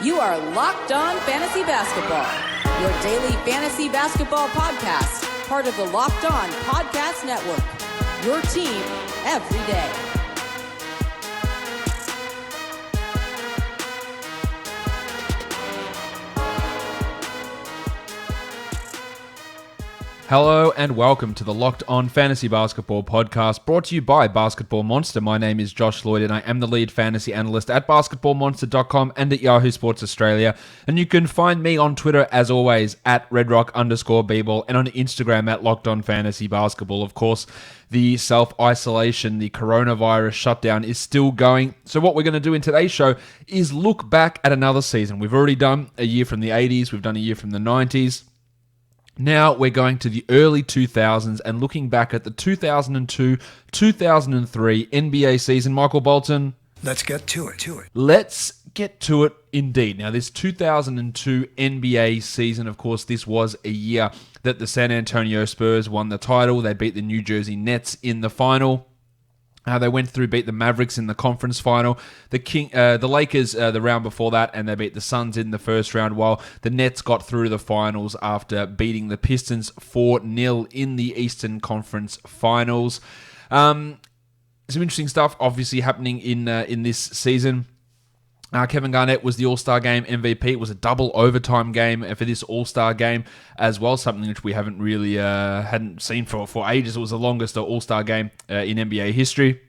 You are Locked On Fantasy Basketball, your daily fantasy basketball podcast, part of the Locked On Podcast Network, your team every day. Hello and welcome to the Locked On Fantasy Basketball podcast, brought to you by Basketball Monster. My name is Josh Lloyd and I am the lead fantasy analyst at basketballmonster.com and at Yahoo Sports Australia. And you can find me on Twitter, as always, at redrock_bball and on Instagram at Locked On Fantasy Basketball. Of course, the self-isolation, the coronavirus shutdown is still going. So what we're going to do in today's show is look back at another season. We've already done a year from the 80s. We've done a year from the 90s. Now we're going to the early 2000s and looking back at the 2002-2003 NBA season. Michael Bolton. Let's get to it. Let's get to it indeed. Now, this 2002 NBA season, of course, this was a year that the San Antonio Spurs won the title. They beat the New Jersey Nets in the final. They went through, beat the Mavericks in the conference final, the Lakers the round before that, and they beat the Suns in the first round, while the Nets got through to the finals after beating the Pistons 4-0 in the Eastern Conference Finals. Some interesting stuff, obviously, happening in this season. Kevin Garnett was the All-Star Game MVP. It was a double overtime game for this All-Star Game as well, something which we haven't really hadn't seen for ages. It was the longest All-Star Game in NBA history.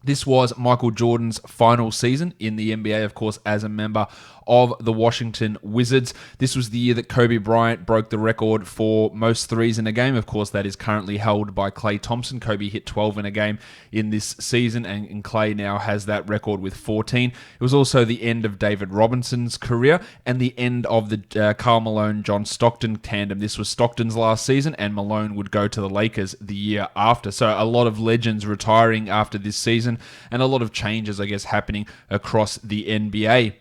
This was Michael Jordan's final season in the NBA, of course, as a member of the Washington Wizards. This was the year that Kobe Bryant broke the record for most threes in a game. Of course, that is currently held by Klay Thompson. Kobe hit 12 in a game in this season, and Klay now has that record with 14. It was also the end of David Robinson's career and the end of the Karl Malone-John Stockton tandem. This was Stockton's last season, and Malone would go to the Lakers the year after. So a lot of legends retiring after this season, and a lot of changes, I guess, happening across the NBA.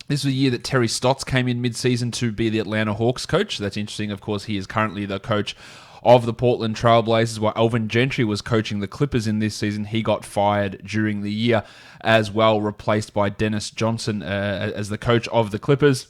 This was a year that Terry Stotts came in mid-season to be the Atlanta Hawks coach. That's interesting. Of course, he is currently the coach of the Portland Trailblazers, while Alvin Gentry was coaching the Clippers in this season. He got fired during the year as well, replaced by Dennis Johnson as the coach of the Clippers.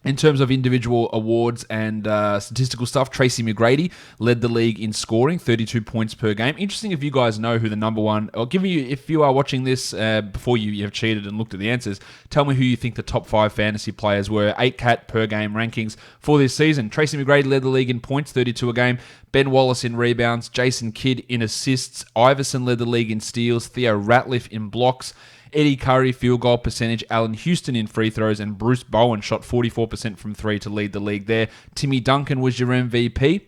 In terms of individual awards and statistical stuff, Tracy McGrady led the league in scoring, 32 points per game. Interesting if you guys know who the number one, or if you are watching this before you have cheated and looked at the answers, tell me who you think the top 5 fantasy players were. 8-cat per game rankings for this season. Tracy McGrady led the league in points, 32 a game. Ben Wallace in rebounds. Jason Kidd in assists. Iverson led the league in steals. Theo Ratliff in blocks. Eddie Curry, field goal percentage. Allen Houston in free throws. And Bruce Bowen shot 44% from 3 to lead the league there. Timmy Duncan was your MVP.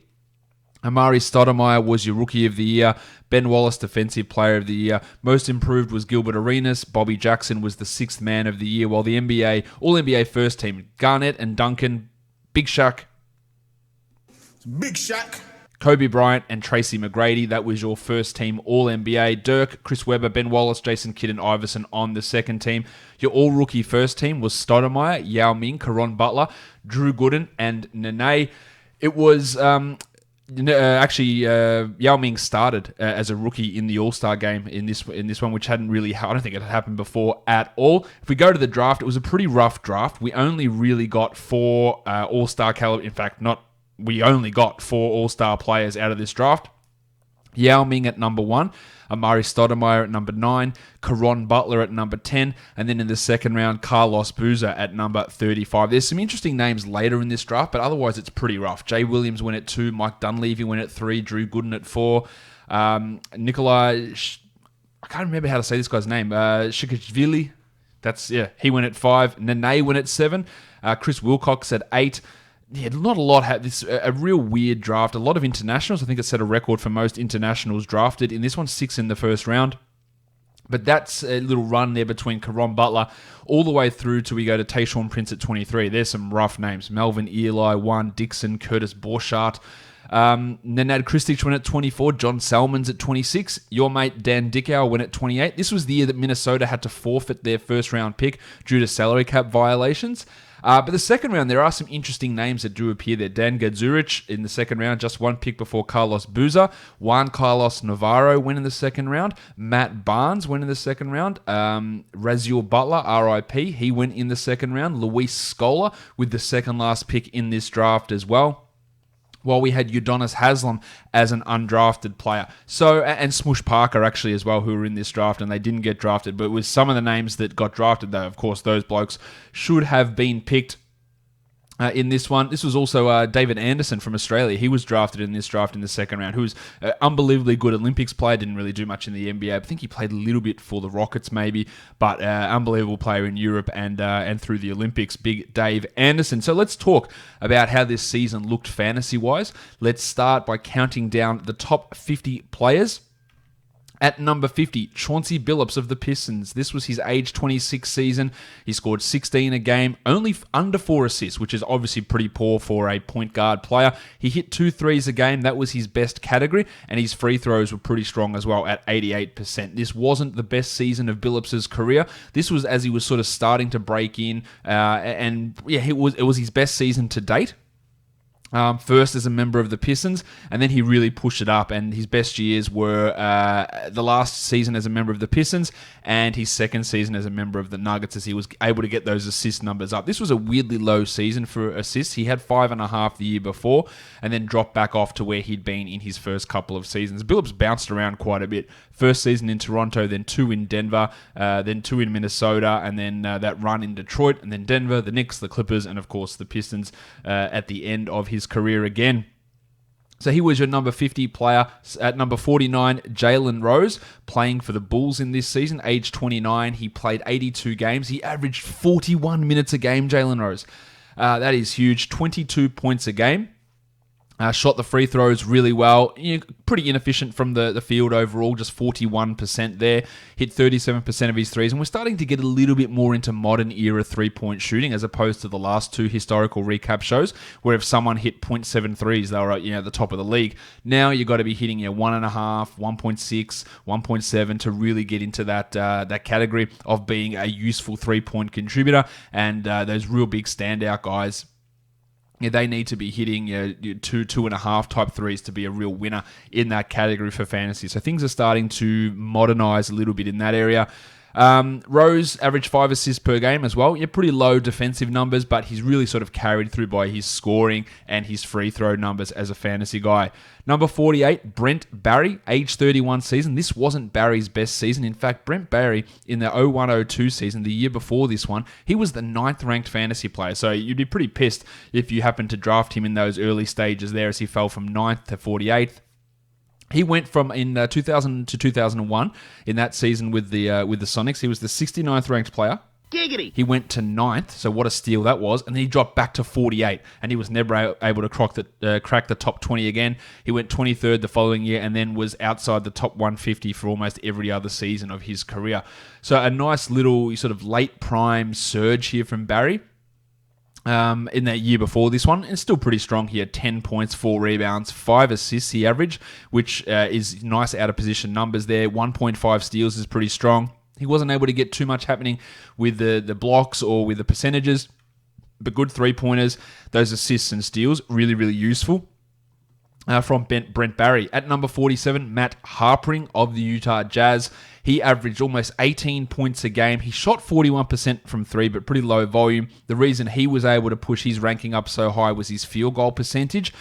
Amari Stoudemire was your Rookie of the Year. Ben Wallace, Defensive Player of the Year. Most Improved was Gilbert Arenas. Bobby Jackson was the 6th Man of the Year, while the NBA, All-NBA First Team, Garnett and Duncan, Big Shaq, Kobe Bryant and Tracy McGrady. That was your first team All-NBA. Dirk, Chris Webber, Ben Wallace, Jason Kidd and Iverson on the second team. Your All-Rookie first team was Stoudemire, Yao Ming, Caron Butler, Drew Gooden and Nene. It was Yao Ming started as a rookie in the All-Star game in this one, which hadn't really, I don't think it had happened before at all. If we go to the draft, it was a pretty rough draft. We only really got 4 All-Star caliber, in fact, we only got 4 All-Star players out of this draft. Yao Ming at number 1, Amari Stoudemire at number 9, Caron Butler at number 10, and then in the second round, Carlos Boozer at number 35. There's some interesting names later in this draft, but otherwise it's pretty rough. Jay Williams went at 2, Mike Dunleavy went at 3, Drew Gooden at 4, Nikolai, I can't remember how to say this guy's name, Shikashvili, he went at 5, Nene went at 7, Chris Wilcox at 8, Yeah, not a lot. This a real weird draft. A lot of internationals. I think it set a record for most internationals drafted. In this one, 6 in the first round. But that's a little run there between Caron Butler all the way through to we go to Tayshaun Prince at 23. There's some rough names. Melvin Eli, Juan Dixon, Curtis Borchardt. Nenad Kristic went at 24. John Salmons at 26. Your mate Dan Dickau went at 28. This was the year that Minnesota had to forfeit their first round pick due to salary cap violations. But the second round, there are some interesting names that do appear there. Dan Gadzuric in the second round, just one pick before Carlos Boozer. Juan Carlos Navarro went in the second round. Matt Barnes went in the second round. Raziel Butler, RIP, he went in the second round. Luis Scola with the second last pick in this draft as well. While we had Udonis Haslem as an undrafted player. So, and Smush Parker actually as well, who were in this draft, and they didn't get drafted. But with some of the names that got drafted, though, of course, those blokes should have been picked in this one. This was also David Anderson from Australia. He was drafted in this draft in the second round, who was an unbelievably good Olympics player, didn't really do much in the NBA. I think he played a little bit for the Rockets maybe, but unbelievable player in Europe and through the Olympics, big Dave Anderson. So let's talk about how this season looked fantasy-wise. Let's start by counting down the top 50 players. At number 50, Chauncey Billups of the Pistons. This was his age 26 season. He scored 16 a game, only under 4 assists, which is obviously pretty poor for a point guard player. He hit 2 threes a game. That was his best category, and his free throws were pretty strong as well at 88%. This wasn't the best season of Billups' career. This was as he was sort of starting to break in, it was his best season to date. First as a member of the Pistons, and then he really pushed it up, and his best years were the last season as a member of the Pistons and his second season as a member of the Nuggets, as he was able to get those assist numbers up. This was a weirdly low season for assists. He had 5.5 the year before and then dropped back off to where he'd been in his first couple of seasons. Billups bounced around quite a bit. First season in Toronto, then 2 in Denver, then 2 in Minnesota, and then that run in Detroit, and then Denver, the Knicks, the Clippers, and of course the Pistons at the end of his career again. So he was your number 50 player. At number 49, Jalen Rose, playing for the Bulls in this season, age 29. He played 82 games. He averaged 41 minutes a game, Jalen Rose. That is huge. 22 points a game. Shot the free throws really well. Pretty inefficient from the field overall, just 41% there. Hit 37% of his threes, and we're starting to get a little bit more into modern era three-point shooting as opposed to the last 2 historical recap shows, where if someone hit 0.7 threes, they were at the top of the league. Now you've got to be hitting 1.5, 1.6, 1.7 to really get into that category of being a useful three-point contributor, and those real big standout guys. They need to be hitting 2.5 type threes to be a real winner in that category for fantasy. So things are starting to modernize a little bit in that area. Rose averaged 5 assists per game as well. Pretty low defensive numbers, but he's really sort of carried through by his scoring and his free throw numbers as a fantasy guy. Number 48, Brent Barry, age 31 season. This wasn't Barry's best season. In fact, Brent Barry in the 01-02 season, the year before this one, he was the 9th ranked fantasy player. So you'd be pretty pissed if you happened to draft him in those early stages there, as he fell from 9th to 48th. He went from in 2000 to 2001 in that season with the Sonics. He was the 69th ranked player. Giggity. He went to 9th, so what a steal that was, and then he dropped back to 48, and he was never able to crack the top 20 again. He went 23rd the following year, and then was outside the top 150 for almost every other season of his career. So a nice little sort of late prime surge here from Barry. In that year before this one, and still pretty strong here. 10 points, 4 rebounds, 5 assists he averaged, which is nice out of position numbers there. 1.5 steals is pretty strong. He wasn't able to get too much happening with the blocks or with the percentages, but good 3-pointers. Those assists and steals, really, really useful. From Brent Barry. At number 47, Matt Harpring of the Utah Jazz. He averaged almost 18 points a game. He shot 41% from 3, but pretty low volume. The reason he was able to push his ranking up so high was his field goal percentage.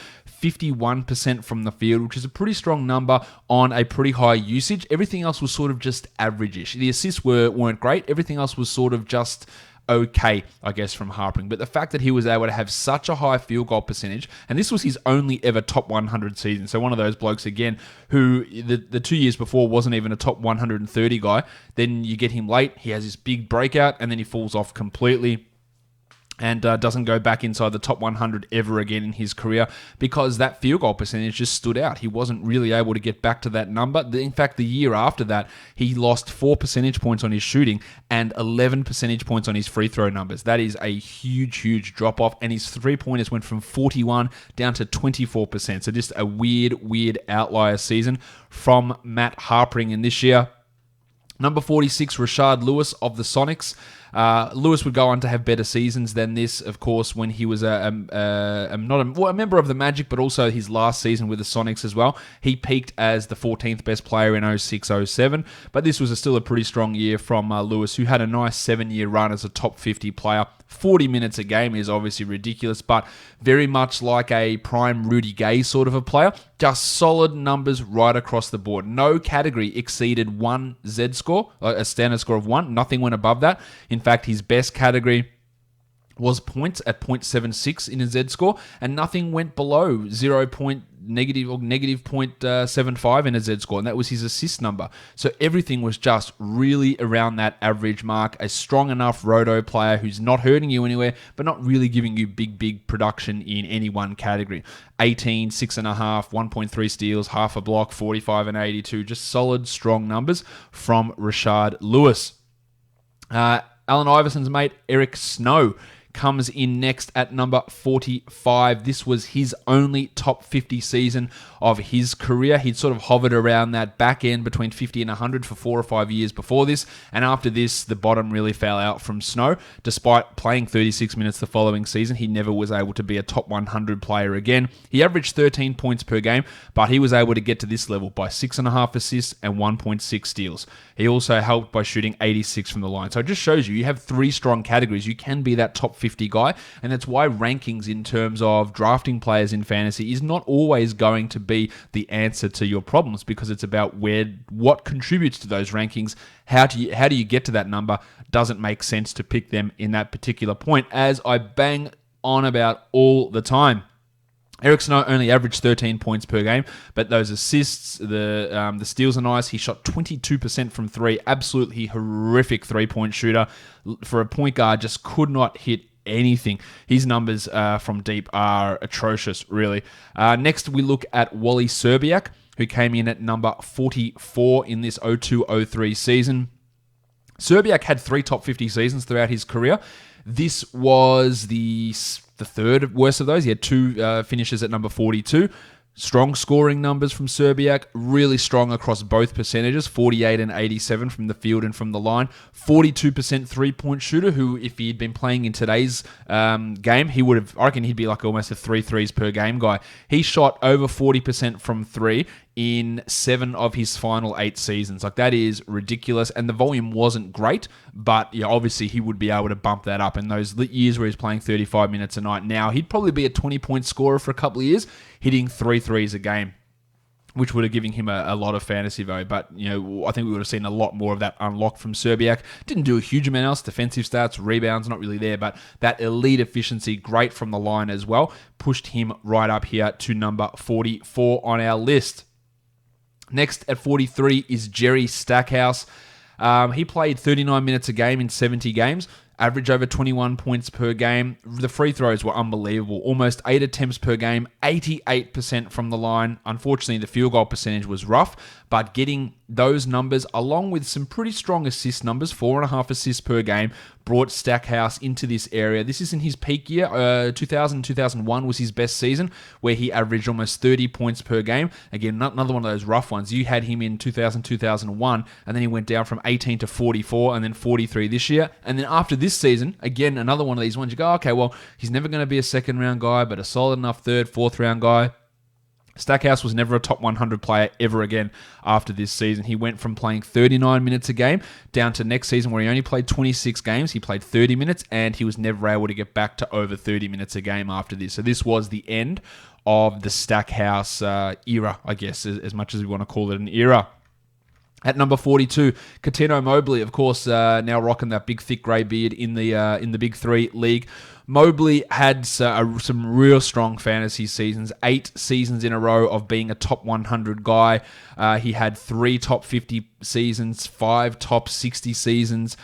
51% from the field, which is a pretty strong number on a pretty high usage. Everything else was sort of just average-ish. The assists weren't great. Everything else was sort of just okay, I guess, from Harpring. But the fact that he was able to have such a high field goal percentage, and this was his only ever top 100 season. So one of those blokes, again, who the 2 years before wasn't even a top 130 guy. Then you get him late, he has this big breakout, and then he falls off completely. And doesn't go back inside the top 100 ever again in his career because that field goal percentage just stood out. He wasn't really able to get back to that number. In fact, the year after that, he lost 4 percentage points on his shooting and 11 percentage points on his free throw numbers. That is a huge, huge drop-off. And his three-pointers went from 41 down to 24%. So just a weird outlier season from Matt Harpring in this year. Number 46, Rashard Lewis of the Sonics. Lewis would go on to have better seasons than this, of course, when he was a member of the Magic, but also his last season with the Sonics as well. He peaked as the 14th best player in 06-07, but this was still a pretty strong year from Lewis, who had a nice 7-year run as a top 50 player. 40 minutes a game is obviously ridiculous, but very much like a prime Rudy Gay sort of a player. Just solid numbers right across the board. No category exceeded 1 Z score, a standard score of 1. Nothing went above that. In fact, his best category was points at 0.76 in a Z score, and nothing went below negative 0.75 in a Z score, and that was his assist number. So everything was just really around that average mark. A strong enough roto player who's not hurting you anywhere, but not really giving you big production in any one category. 18, 6.5, 1.3 steals, half a block, 45 and 82. Just solid, strong numbers from Rashard Lewis. Allen Iverson's mate, Eric Snow, comes in next at number 45. This was his only top 50 season of his career. He'd sort of hovered around that back end between 50 and 100 for 4 or 5 years before this, and after this, the bottom really fell out from Snow. Despite playing 36 minutes the following season, he never was able to be a top 100 player again. He averaged 13 points per game, but he was able to get to this level by 6.5 assists and 1.6 steals. He also helped by shooting 86 from the line. So it just shows you have 3 strong categories. You can be that top 50 guy, and that's why rankings in terms of drafting players in fantasy is not always going to be the answer to your problems, because it's about what contributes to those rankings. How do you get to that number? Doesn't make sense to pick them in that particular point, as I bang on about all the time. Eric Snow only averaged 13 points per game, but those assists, the steals are nice. He shot 22% from 3. Absolutely horrific 3-point shooter. For a point guard, just could not hit anything. His numbers from deep are atrocious, really. Next, we look at Wally Szczerbiak, who came in at number 44 in this 02-03 season. Szczerbiak had 3 top 50 seasons throughout his career. This was the third worst of those. He had 2 finishes at number 42. Strong scoring numbers from Szczerbiak, really strong across both percentages, 48 and 87 from the field and from the line. 42% 3-point shooter, who if he'd been playing in today's game, I reckon he'd be like almost a 3 threes per game guy. He shot over 40% from 3 in 7 of his final 8 seasons. Like, that is ridiculous, and the volume wasn't great, but yeah, obviously he would be able to bump that up. In those years where he's playing 35 minutes a night now, he'd probably be a 20-point scorer for a couple of years, hitting 3 threes a game, which would have given him a lot of fantasy value. But, I think we would have seen a lot more of that unlocked from Szczerbiak. Didn't do a huge amount else. Defensive stats, rebounds, not really there, but that elite efficiency, great from the line as well, pushed him right up here to number 44 on our list. Next at 43 is Jerry Stackhouse. He played 39 minutes a game in 70 games, average over 21 points per game. The free throws were unbelievable. Almost 8 attempts per game, 88% from the line. Unfortunately, the field goal percentage was rough, but getting those numbers along with some pretty strong assist numbers, 4.5 assists per game, brought Stackhouse into this area. This is in his peak year. 2000-2001 was his best season, where he averaged almost 30 points per game. Again, another one of those rough ones. You had him in 2000-2001, and then he went down from 18 to 44, and then 43 this year. And then after this season, again, another one of these ones, you go, okay, well, he's never going to be a second-round guy, but a solid enough third, fourth-round guy. Stackhouse was never a top 100 player ever again after this season. He went from playing 39 minutes a game down to next season where he only played 26 games. He played 30 minutes, and he was never able to get back to over 30 minutes a game after this. So this was the end of the Stackhouse era, I guess, as much as we want to call it an era. At number 42, Cuttino Mobley, of course, now rocking that big, thick grey beard in the Big Three league. Mobley had some real strong fantasy seasons, 8 seasons in a row of being a top 100 guy. He had 3 top 50 seasons, 5 top 60 seasons,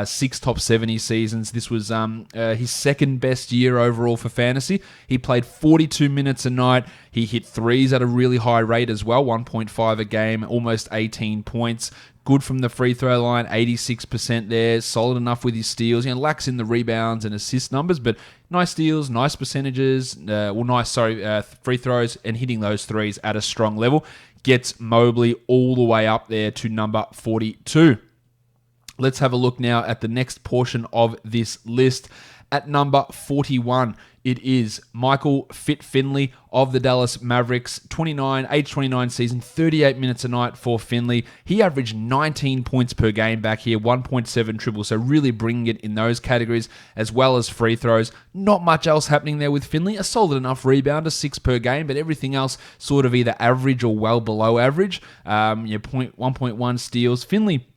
6 top 70 seasons. This was his second best year overall for fantasy. He played 42 minutes a night. He hit threes at a really high rate as well, 1.5 a game, almost 18 points. Good from the free throw line, 86% there. Solid enough with his steals. Lacks in the rebounds and assist numbers, but nice steals, nice percentages. Free throws and hitting those threes at a strong level. Gets Mobley all the way up there to number 42. Let's have a look now at the next portion of this list. At number 41, it is Michael Fit Finley of the Dallas Mavericks. Age 29 season, 38 minutes a night for Finley. He averaged 19 points per game back here, 1.7 triple, so really bringing it in those categories, as well as free throws. Not much else happening there with Finley. A solid enough rebounder, 6 per game, but everything else sort of either average or well below average. 1.1 steals. Finley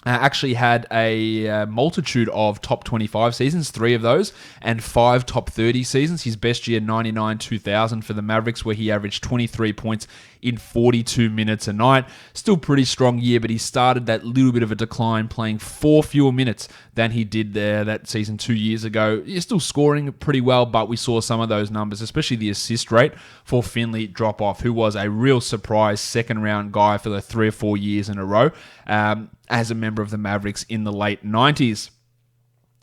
actually had a multitude of top 25 seasons, 3 of those, and 5 top 30 seasons. His best year, 99-2000 for the Mavericks, where he averaged 23 points in 42 minutes a night. Still pretty strong year, but he started that little bit of a decline, playing 4 fewer minutes than he did there that season 2 years ago. He's still scoring pretty well, but we saw some of those numbers, especially the assist rate for Finley, drop off, who was a real surprise second-round guy for the 3 or 4 years in a row as a member of the Mavericks in the late 90s.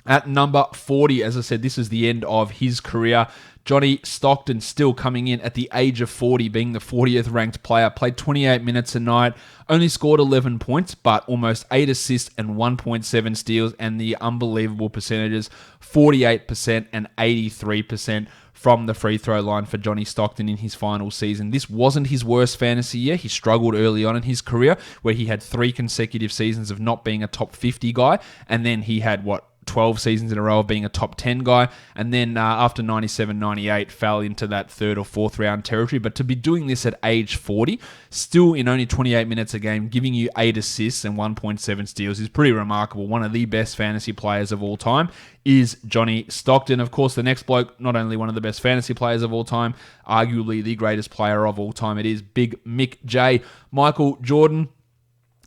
At number 40, as I said, this is the end of his career. Johnny Stockton still coming in at the age of 40, being the 40th ranked player. Played 28 minutes a night, only scored 11 points, but almost 8 assists and 1.7 steals, and the unbelievable percentages, 48% and 83% from the free throw line for Johnny Stockton in his final season. This wasn't his worst fantasy year. He struggled early on in his career, where he had 3 consecutive seasons of not being a top 50 guy, and then he had, 12 seasons in a row of being a top 10 guy, and then after 97-98 fell into that 3rd or 4th round territory. But to be doing this at age 40, still in only 28 minutes a game, giving you 8 assists and 1.7 steals is pretty remarkable. One of the best fantasy players of all time is Johnny Stockton. Of course, the next bloke, not only one of the best fantasy players of all time, arguably the greatest player of all time, it is Big Mick J. Michael Jordan.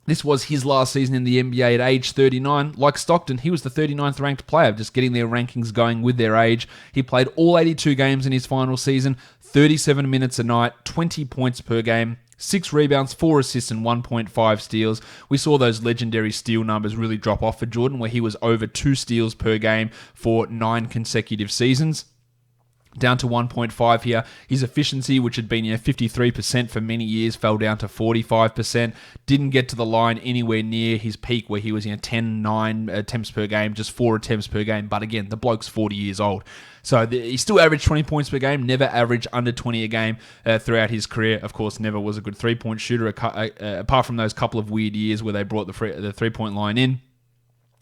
This was his last season in the NBA at age 39. Like Stockton, he was the 39th ranked player, just getting their rankings going with their age. He played all 82 games in his final season, 37 minutes a night, 20 points per game, 6 rebounds, 4 assists, and 1.5 steals. We saw those legendary steal numbers really drop off for Jordan, where he was over 2 steals per game for 9 consecutive seasons. Down to 1.5 here. His efficiency, which had been 53% for many years, fell down to 45%. Didn't get to the line anywhere near his peak, where he was 10-9 attempts per game, just 4 attempts per game. But again, the bloke's 40 years old. So he still averaged 20 points per game, never averaged under 20 a game throughout his career. Of course, never was a good three-point shooter, apart from those couple of weird years where they brought the three-point line in.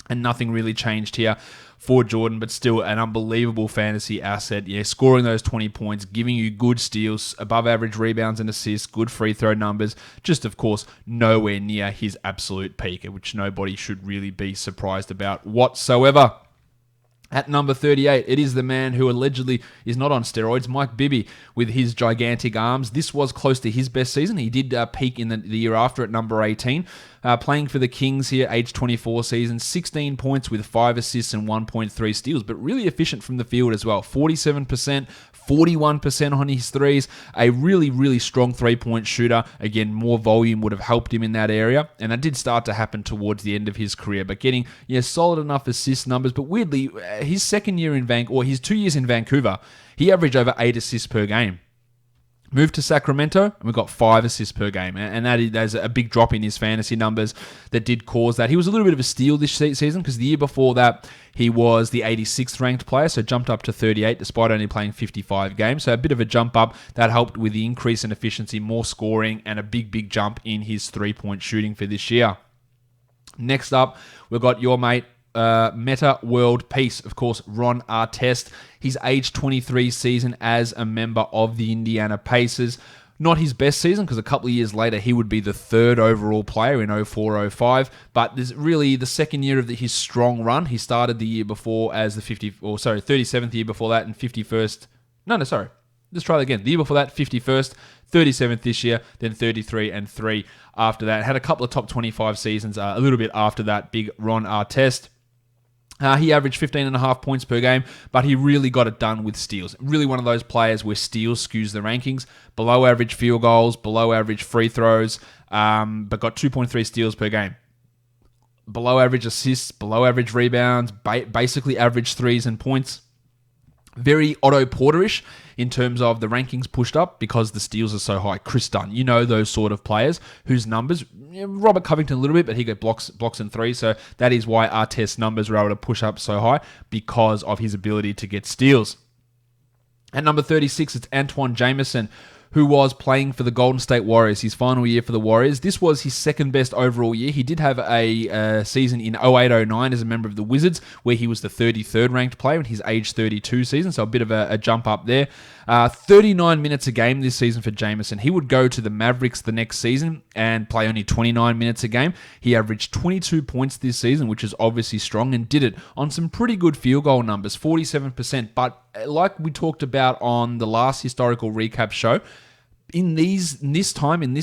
And nothing really changed here for Jordan, but still an unbelievable fantasy asset. Yeah, scoring those 20 points, giving you good steals, above average rebounds and assists, good free throw numbers. Just, of course, nowhere near his absolute peak, which nobody should really be surprised about whatsoever. At number 38, it is the man who allegedly is not on steroids, Mike Bibby, with his gigantic arms. This was close to his best season. He did peak in the year after at number 18. Playing for the Kings here, age 24 season, 16 points with 5 assists and 1.3 steals, but really efficient from the field as well. 47%, 41% on his threes. A really, really strong three-point shooter. Again, more volume would have helped him in that area, and that did start to happen towards the end of his career. But getting solid enough assist numbers. But weirdly, his second year in his 2 years in Vancouver, he averaged over 8 assists per game. Moved to Sacramento, and we got 5 assists per game. And there's a big drop in his fantasy numbers that did cause that. He was a little bit of a steal this season, because the year before that, he was the 86th ranked player, so jumped up to 38 despite only playing 55 games. So a bit of a jump up that helped with the increase in efficiency, more scoring, and a big jump in his three-point shooting for this year. Next up, we've got your mate, Meta World Peace, of course, Ron Artest. His age 23 season as a member of the Indiana Pacers. Not his best season, because a couple of years later he would be the 3rd overall player in 04-05. But this is really the second year of his strong run. He started the year before as the 37th year before that, and 51st. Let's try that again. The year before that, 51st, 37th this year, then 33 and 3 after that. Had a couple of top 25 seasons a little bit after that. Big Ron Artest. He averaged 15.5 points per game, but he really got it done with steals. Really one of those players where steals skews the rankings. Below average field goals, below average free throws, but got 2.3 steals per game. Below average assists, below average rebounds, basically average threes and points. Very Otto Porter-ish in terms of the rankings pushed up because the steals are so high. Chris Dunn, you know those sort of players whose numbers, Robert Covington a little bit, but he got blocks and threes, so that is why Artest's numbers were able to push up so high because of his ability to get steals. At number 36, it's Antoine Jamison, who was playing for the Golden State Warriors, his final year for the Warriors. This was his second best overall year. He did have a season in 08-09 as a member of the Wizards, where he was the 33rd ranked player in his age 32 season, so a bit of a jump up there. 39 minutes a game this season for Jamison. He would go to the Mavericks the next season and play only 29 minutes a game. He averaged 22 points this season, which is obviously strong, and did it on some pretty good field goal numbers, 47%. But like we talked about on the last historical recap show, in this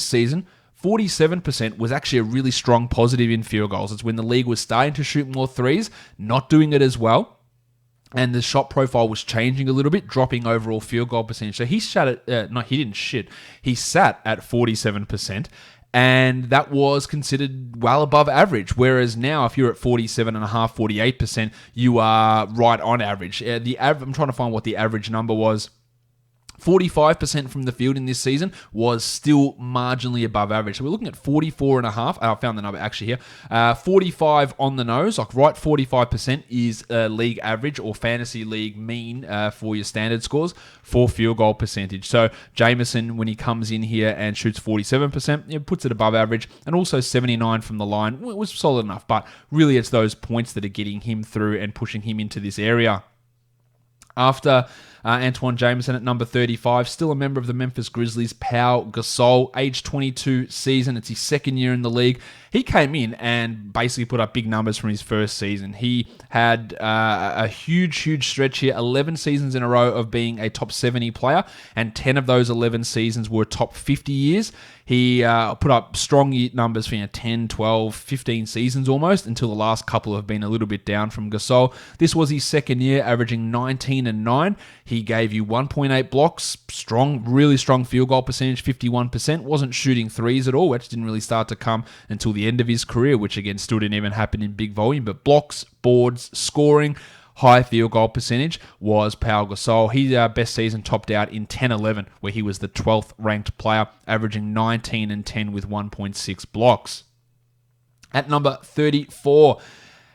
season, 47% was actually a really strong positive in field goals. It's when the league was starting to shoot more threes, not doing it as well, and the shot profile was changing a little bit, dropping overall field goal percentage. So he sat at, he sat at 47%, and that was considered well above average. Whereas now, if you're at 47.5%, 48%, you are right on average. I'm trying to find what the average number was. 45% from the field in this season was still marginally above average. So we're looking at 44.5. I found the number actually here. 45 on the nose, like right 45% is league average or fantasy league mean for your standard scores for field goal percentage. So Jamison, when he comes in here and shoots 47%, it puts it above average, and also 79 from the line was solid enough. But really, it's those points that are getting him through and pushing him into this area. After Antoine Jamison at number 35, still a member of the Memphis Grizzlies, Pau Gasol, age 22 season. It's his second year in the league. He came in and basically put up big numbers from his first season. He had a huge stretch here, 11 seasons in a row of being a top 70 player, and 10 of those 11 seasons were top 50 years. He put up strong numbers for 10, 12, 15 seasons almost, until the last couple have been a little bit down from Gasol. This was his second year, averaging 19 and 9. He gave you 1.8 blocks, really strong field goal percentage, 51%. Wasn't shooting threes at all, which didn't really start to come until the end of his career, which again still didn't even happen in big volume. But blocks, boards, scoring, high field goal percentage was Pau Gasol. His best season topped out in 10-11, where he was the 12th ranked player, averaging 19 and 10 with 1.6 blocks. At number 34,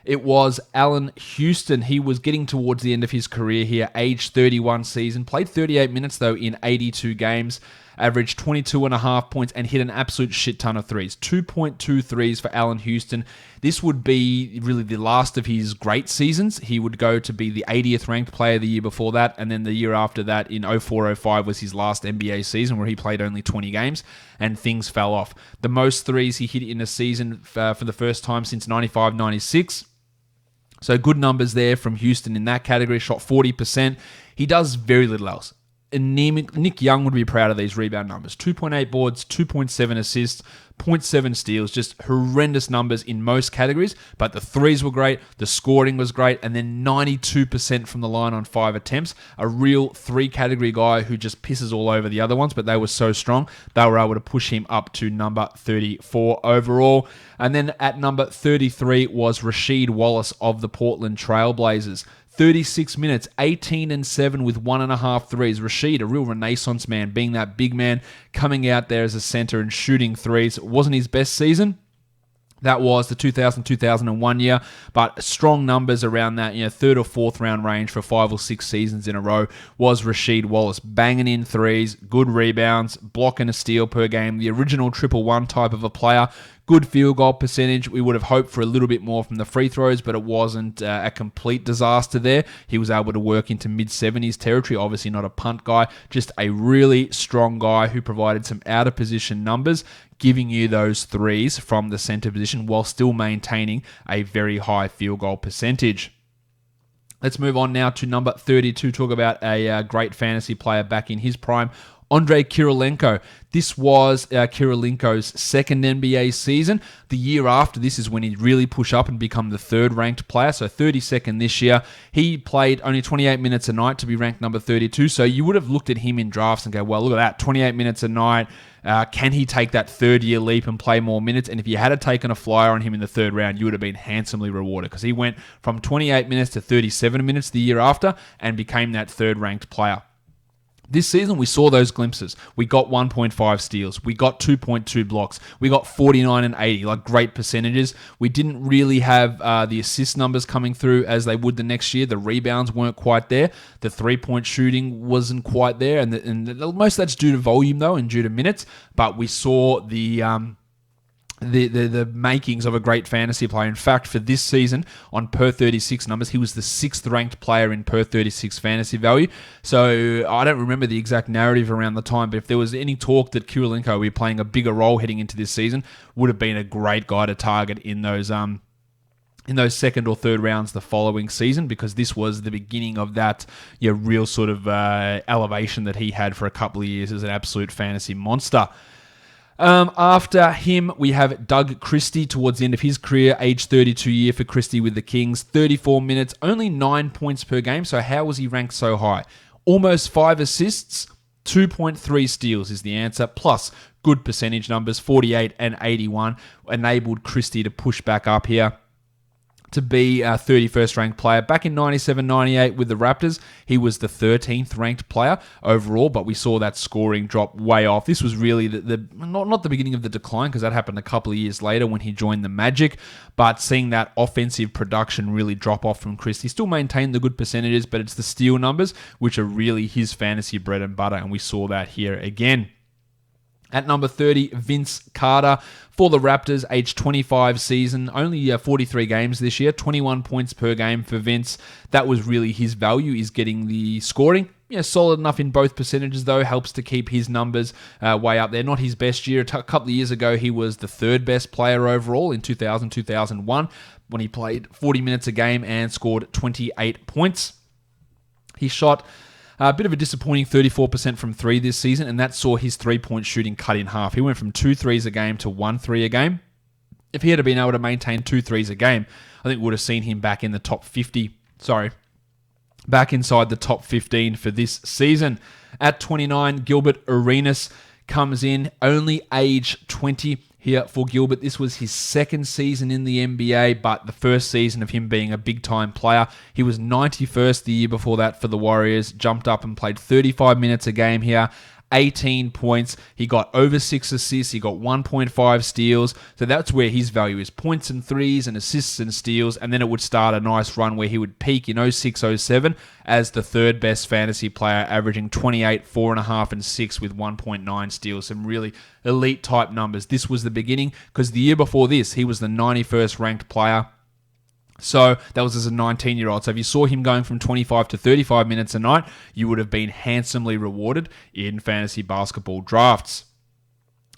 it was Allan Houston. He was getting towards the end of his career here, age 31 season. Played 38 minutes, though, in 82 games. Averaged 22.5 points and hit an absolute shit ton of threes. 2.2 threes for Allan Houston. This would be really the last of his great seasons. He would go to be the 80th ranked player the year before that, and then the year after that in 04-05 was his last NBA season, where he played only 20 games, and things fell off. The most threes he hit in a season for the first time since 95-96. So good numbers there from Houston in that category. Shot 40%. He does very little else. Anemic. Nick Young would be proud of these rebound numbers. 2.8 boards, 2.7 assists, 0.7 steals. Just horrendous numbers in most categories. But the threes were great. The scoring was great. And then 92% from the line on 5 attempts. A real 3-category guy who just pisses all over the other ones. But they were so strong, they were able to push him up to number 34 overall. And then at number 33 was Rasheed Wallace of the Portland Trail Blazers. 36 minutes, 18 and 7 with 1.5 threes. Rasheed, a real renaissance man, being that big man, coming out there as a center and shooting threes. It wasn't his best season. That was the 2000-2001 year, but strong numbers around that, third or fourth round range for 5 or 6 seasons in a row was Rasheed Wallace, banging in threes, good rebounds, block and a steal per game, the original 1-1 type of a player. Good field goal percentage. We would have hoped for a little bit more from the free throws, but it wasn't a complete disaster there. He was able to work into mid-70s territory. Obviously not a punt guy, just a really strong guy who provided some out-of-position numbers, giving you those threes from the center position while still maintaining a very high field goal percentage. Let's move on now to number 32, talk about a great fantasy player back in his prime, Andrei Kirilenko. This was Kirilenko's second NBA season. The year after this is when he really pushed up and become the third-ranked player, so 32nd this year. He played only 28 minutes a night to be ranked number 32, so you would have looked at him in drafts and go, well, look at that, 28 minutes a night. Can he take that third-year leap and play more minutes? And if you had taken a flyer on him in the third round, you would have been handsomely rewarded because he went from 28 minutes to 37 minutes the year after and became that third-ranked player. This season, we saw those glimpses. We got 1.5 steals. We got 2.2 blocks. We got 49 and 80, like great percentages. We didn't really have the assist numbers coming through as they would the next year. The rebounds weren't quite there. The three-point shooting wasn't quite there. And most of that's due to volume, though, and due to minutes. But we saw the makings of a great fantasy player. In fact, for this season, on per 36 numbers, he was the 6th ranked player in per 36 fantasy value. So I don't remember the exact narrative around the time, but if there was any talk that Kirilenko would be playing a bigger role heading into this season, would have been a great guy to target in those second or third rounds the following season, because this was the beginning of that real sort of elevation that he had for a couple of years as an absolute fantasy monster. After him, we have Doug Christie towards the end of his career, age 32 year for Christie with the Kings, 34 minutes, only 9 points per game. So how was he ranked so high? Almost 5 assists, 2.3 steals is the answer, plus good percentage numbers, 48 and 81, enabled Christie to push back up here to be a 31st ranked player. Back in 97-98 with the Raptors, he was the 13th ranked player overall, but we saw that scoring drop way off. This was really not the beginning of the decline, because that happened a couple of years later when he joined the Magic, but seeing that offensive production really drop off from Chris. He still maintained the good percentages, but it's the steal numbers which are really his fantasy bread and butter, and we saw that here again. At number 30, Vince Carter for the Raptors, age 25 season, only 43 games this year, 21 points per game for Vince. That was really his value, is getting the scoring. Solid enough in both percentages, though, helps to keep his numbers way up there. Not his best year. A couple of years ago, he was the third best player overall in 2000-2001 when he played 40 minutes a game and scored 28 points. He shot a bit of a disappointing 34% from 3 this season, and that saw his 3-point shooting cut in half. He went from 2 threes a game to 1 3 a game. If he had been able to maintain 2 threes a game, I think we would have seen him back in the top 50. Back inside the top 15 for this season. At 29, Gilbert Arenas comes in, only age 20. Here for Gilbert, this was his second season in the NBA, but the first season of him being a big-time player. He was 91st the year before that for the Warriors, jumped up and played 35 minutes a game here, 18 points. He got over 6 assists. He got 1.5 steals. So that's where his value is. Points and threes and assists and steals. And then it would start a nice run where he would peak in 06-07 as the third best fantasy player, averaging 28, 4.5, and 6 with 1.9 steals. Some really elite type numbers. This was the beginning, because the year before this, he was the 91st ranked player. So that was as a 19-year-old. So if you saw him going from 25 to 35 minutes a night, you would have been handsomely rewarded in fantasy basketball drafts.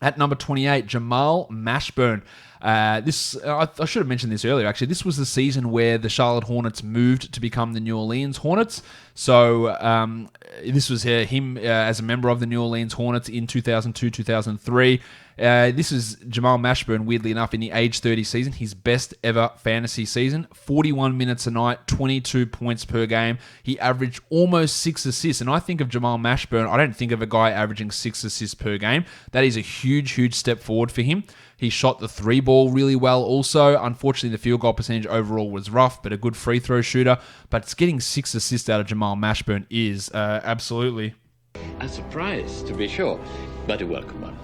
At number 28, Jamal Mashburn. I should have mentioned this earlier, actually. This was the season where the Charlotte Hornets moved to become the New Orleans Hornets. So this was him as a member of the New Orleans Hornets in 2002-2003. This is Jamal Mashburn, weirdly enough, in the age 30 season, his best ever fantasy season. 41 minutes a night, 22 points per game. He averaged almost 6 assists. And I think of Jamal Mashburn, I don't think of a guy averaging 6 assists per game. That is a huge, huge step forward for him. He shot the 3-ball really well also. Unfortunately, the field goal percentage overall was rough, but a good free throw shooter. But it's getting 6 assists out of Jamal Mashburn is absolutely a surprise, to be sure, but a welcome one.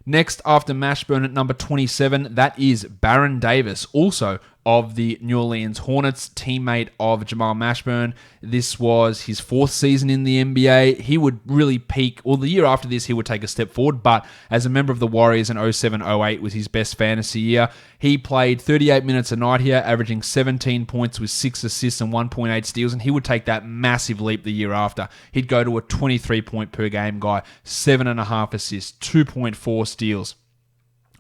Next, after Mashburn at number 27, that is Baron Davis, also of the New Orleans Hornets, teammate of Jamal Mashburn. This was his 4th season in the NBA. He would really peak, well, the year after this, he would take a step forward, but as a member of the Warriors in 07-08 was his best fantasy year. He played 38 minutes a night here, averaging 17 points with 6 assists and 1.8 steals, and he would take that massive leap the year after. He'd go to a 23-point per game guy, 7.5 assists, 2.4 steals.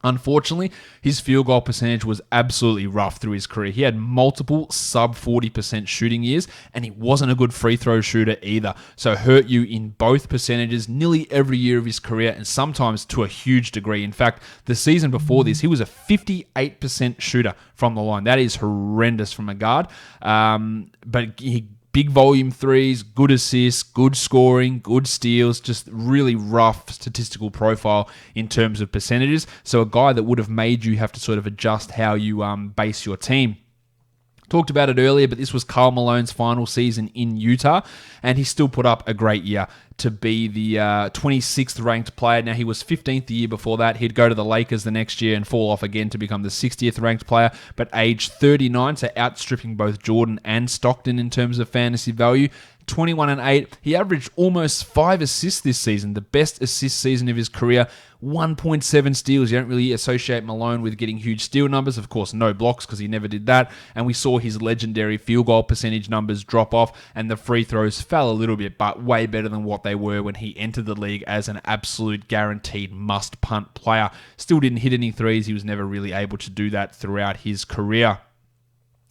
Unfortunately, his field goal percentage was absolutely rough through his career. He had multiple sub 40% shooting years, and he wasn't a good free throw shooter either. So hurt you in both percentages nearly every year of his career, and sometimes to a huge degree. In fact, the season before this, he was a 58% shooter from the line. That is horrendous from a guard. But he big volume threes, good assists, good scoring, good steals, just really rough statistical profile in terms of percentages. So a guy that would have made you have to sort of adjust how you base your team. Talked about it earlier, but this was Karl Malone's final season in Utah, and he still put up a great year to be the 26th ranked player. Now, he was 15th the year before that. He'd go to the Lakers the next year and fall off again to become the 60th ranked player, but age 39, so outstripping both Jordan and Stockton in terms of fantasy value. 21-8. He averaged almost 5 assists this season, the best assist season of his career. 1.7 steals. You don't really associate Malone with getting huge steal numbers. Of course, no blocks because he never did that. And we saw his legendary field goal percentage numbers drop off, and the free throws fell a little bit, but way better than what they were when he entered the league as an absolute guaranteed must-punt player. Still didn't hit any threes. He was never really able to do that throughout his career.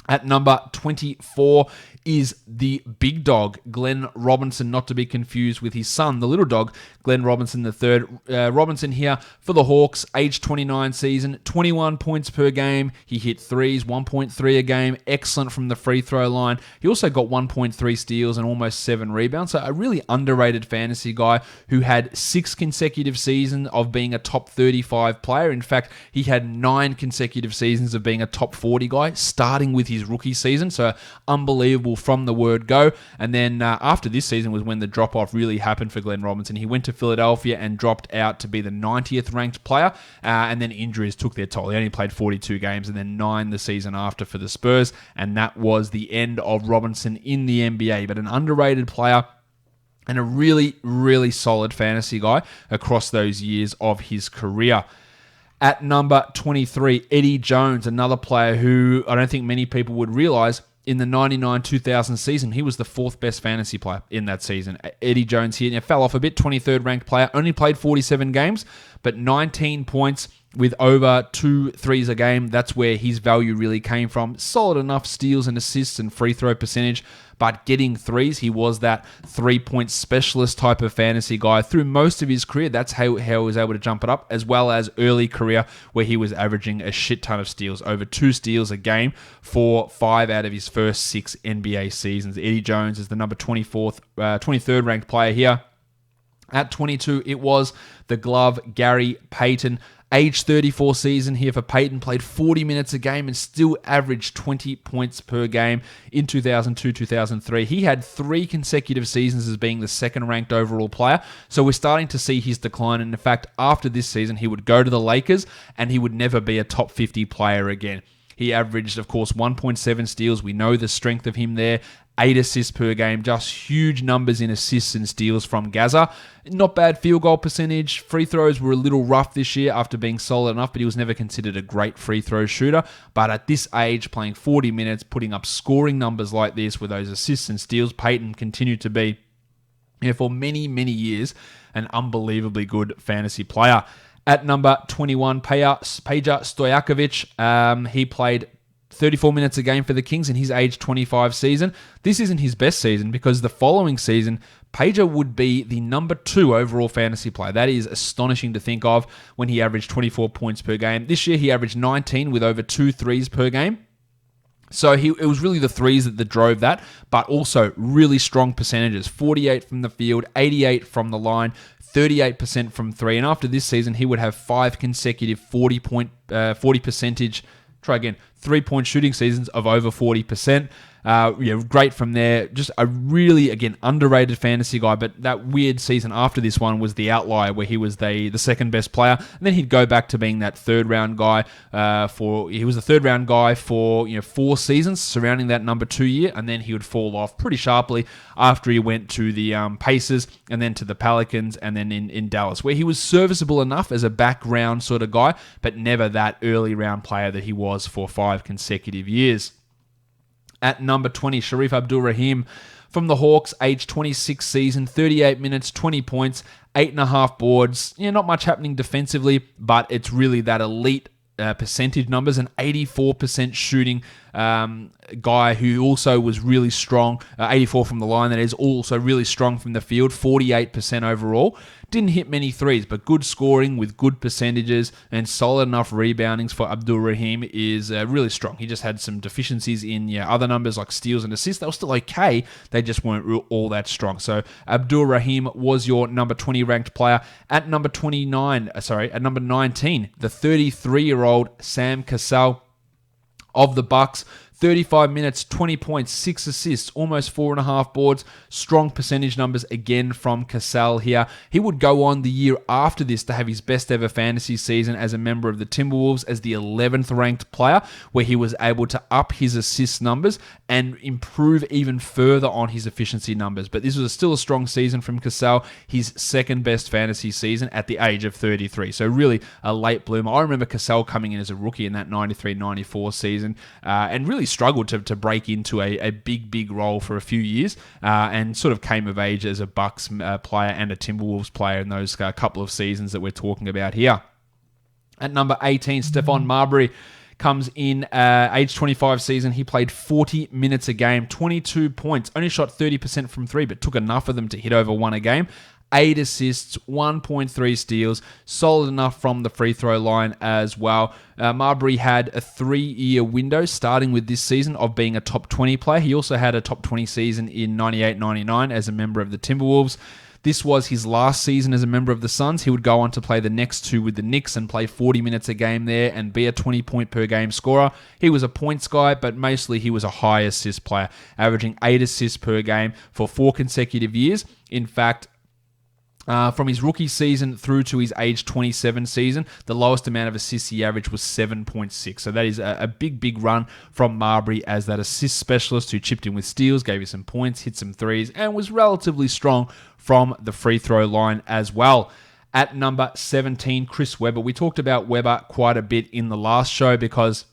At number 24 is the big dog, Glenn Robinson, not to be confused with his son, the little dog, Glenn Robinson III. Robinson here for the Hawks, age 29 season, 21 points per game. He hit threes, 1.3 a game, excellent from the free throw line. He also got 1.3 steals and almost 7 rebounds. So a really underrated fantasy guy who had 6 consecutive seasons of being a top 35 player. In fact, he had 9 consecutive seasons of being a top 40 guy, starting with his rookie season. So unbelievable from the word go. And then after this season was when the drop-off really happened for Glenn Robinson. He went to Philadelphia and dropped out to be the 90th ranked player. And then injuries took their toll. He only played 42 games and then 9 the season after for the Spurs. And that was the end of Robinson in the NBA. But an underrated player and a really, really solid fantasy guy across those years of his career. At number 23, Eddie Jones, another player who I don't think many people would realize in the 99-2000 season, he was the 4th best fantasy player in that season. Eddie Jones here fell off a bit, 23rd ranked player, only played 47 games, but 19 points with over 2 threes a game. That's where his value really came from. Solid enough steals and assists and free throw percentage, but getting threes, he was that 3-point specialist type of fantasy guy through most of his career. That's how he was able to jump it up, as well as early career where he was averaging a shit ton of steals, over 2 steals a game for 5 out of his first 6 NBA seasons. Eddie Jones is the number 23rd ranked player here. At 22, it was the glove, Gary Payton. Age 34 season here for Payton, played 40 minutes a game and still averaged 20 points per game in 2002-2003. He had 3 consecutive seasons as being the 2nd ranked overall player, so we're starting to see his decline. And in fact, after this season, he would go to the Lakers and he would never be a top 50 player again. He averaged, of course, 1.7 steals. We know the strength of him there. 8 assists per game, just huge numbers in assists and steals from Gaza. Not bad field goal percentage. Free throws were a little rough this year after being solid enough, but he was never considered a great free throw shooter. But at this age, playing 40 minutes, putting up scoring numbers like this with those assists and steals, Payton continued to be, for many, many years, an unbelievably good fantasy player. At number 21, Peja Stojakovic. He played 34 minutes a game for the Kings in his age 25 season. This isn't his best season because the following season, Peja would be the number 2 overall fantasy player. That is astonishing to think of when he averaged 24 points per game. This year, he averaged 19 with over 2 threes per game. So it was really the threes that drove that, but also really strong percentages. 48 from the field, 88 from the line, 38% from 3. And after this season, he would have 5 consecutive 40 percentage, 3-point shooting seasons of over 40%. Great from there. Just a really, again, underrated fantasy guy, but that weird season after this one was the outlier where he was the second best player. And then he'd go back to being that 3rd round guy he was the 3rd round guy for 4 seasons surrounding that number 2 year, and then he would fall off pretty sharply after he went to the Pacers and then to the Pelicans and then in Dallas, where he was serviceable enough as a background sort of guy, but never that early round player that he was for 5 consecutive years. At number 20, Sharif Abdul-Rahim From the Hawks, age 26 season, 38 minutes, 20 points, 8.5 boards. Not much happening defensively, but it's really that elite percentage numbers, an 84% shooting guy who also was really strong, 84 from the line, that is, also really strong from the field, 48% overall. Didn't hit many threes, but good scoring with good percentages and solid enough reboundings for Abdul Rahim is really strong. He just had some deficiencies in other numbers like steals and assists. They were still okay. They just weren't all that strong. So Abdul Rahim was your number 20 ranked player. At number 19, the 33-year-old Sam Cassell of the Bucks. 35 minutes, 20 points, 6 assists, almost 4.5 boards. Strong percentage numbers again from Cassell here. He would go on the year after this to have his best ever fantasy season as a member of the Timberwolves as the 11th ranked player, where he was able to up his assist numbers and improve even further on his efficiency numbers. But this was still a strong season from Cassell, his second best fantasy season at the age of 33. So really a late bloomer. I remember Cassell coming in as a rookie in that 93-94 season and really struggled to break into a big role for a few years and sort of came of age as a Bucks player and a Timberwolves player in those couple of seasons that we're talking about here. At number 18, Stephon Marbury comes in age 25 season. He played 40 minutes a game, 22 points, only shot 30% from three, but took enough of them to hit over one a game. 8 assists, 1.3 steals, solid enough from the free throw line as well. Marbury had a 3-year window starting with this season of being a top 20 player. He also had a top 20 season in 98-99 as a member of the Timberwolves. This was his last season as a member of the Suns. He would go on to play the next two with the Knicks and play 40 minutes a game there and be a 20-point per game scorer. He was a points guy, but mostly he was a high assist player, averaging 8 assists per game for 4 consecutive years. In fact, from his rookie season through to his age 27 season, the lowest amount of assists he averaged was 7.6. So that is a big run from Marbury as that assist specialist who chipped in with steals, gave you some points, hit some threes, and was relatively strong from the free throw line as well. At number 17, Chris Webber. We talked about Webber quite a bit in the last show because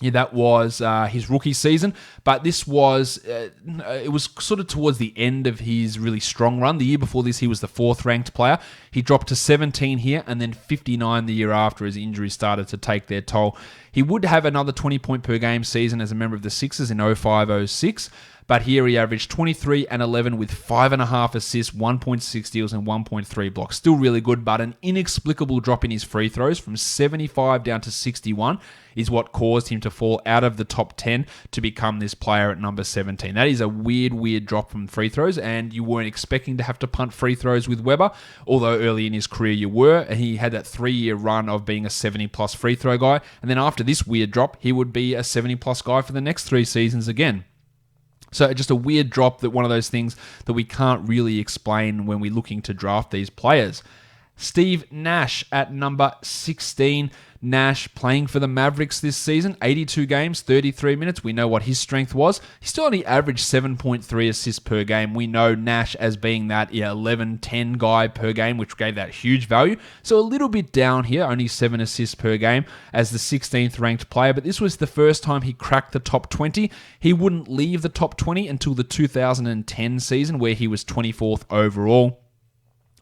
that was his rookie season, but this was, it was sort of towards the end of his really strong run. The year before this, he was the 4th ranked player. He dropped to 17 here and then 59 the year after as injuries started to take their toll. He would have another 20-point per game season as a member of the Sixers in 05-06, but here he averaged 23 and 11 with 5.5 assists, 1.6 steals, and 1.3 blocks. Still really good, but an inexplicable drop in his free throws from 75 down to 61 is what caused him to fall out of the top 10 to become this player at number 17. That is a weird drop from free throws, and you weren't expecting to have to punt free throws with Webber, although early in his career you were. He had that 3-year run of being a 70-plus free throw guy, and then after this weird drop, he would be a 70-plus guy for the next 3 seasons again. So just a weird drop, that one of those things that we can't really explain when we're looking to draft these players. Steve Nash at number 16. Nash playing for the Mavericks this season, 82 games, 33 minutes. We know what his strength was. He still only averaged 7.3 assists per game. We know Nash as being that 11-10 guy per game, which gave that huge value. So a little bit down here, only 7 assists per game as the 16th ranked player. But this was the first time he cracked the top 20. He wouldn't leave the top 20 until the 2010 season, where he was 24th overall.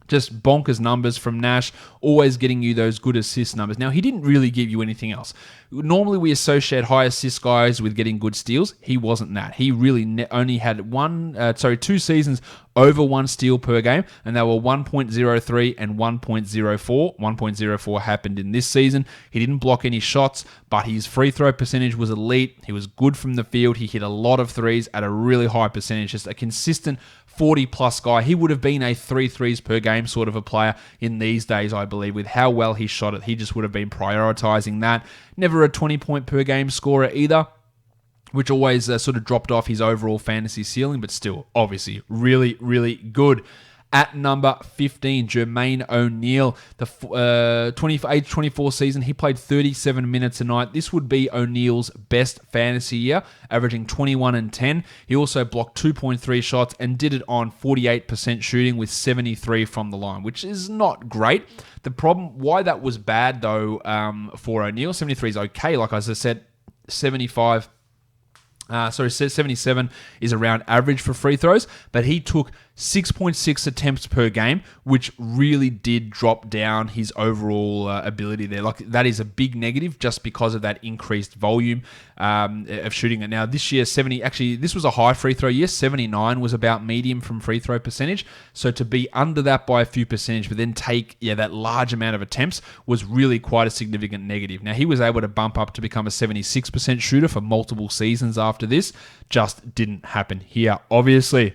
Just bonkers numbers from Nash, always getting you those good assist numbers. Now, he didn't really give you anything else. Normally, we associate high assist guys with getting good steals. He wasn't that. He really only had 2 seasons over 1 steal per game, and they were 1.03 and 1.04. 1.04 happened in this season. He didn't block any shots, but his free throw percentage was elite. He was good from the field. He hit a lot of threes at a really high percentage, just a consistent 40-plus guy. He would have been a 3 threes per game sort of a player in these days, I believe, with how well he shot it. He just would have been prioritizing that. Never a 20-point per game scorer either, which always sort of dropped off his overall fantasy ceiling, but still, obviously, really good. At number 15, Jermaine O'Neal, the age 24 season, he played 37 minutes a night. This would be O'Neal's best fantasy year, averaging 21 and 10. He also blocked 2.3 shots and did it on 48% shooting with 73 from the line, which is not great. The problem, why that was bad though for O'Neal, 73 is okay. Like as I said, 75 77 is around average for free throws, but he took 6.6 attempts per game, which really did drop down his overall ability there. Like, that is a big negative just because of that increased volume of shooting it. Now, this year, this was a high free throw year. 79 was about medium from free throw percentage. So to be under that by a few percentage, but then take that large amount of attempts was really quite a significant negative. Now, he was able to bump up to become a 76% shooter for multiple seasons after this. Just didn't happen here, obviously.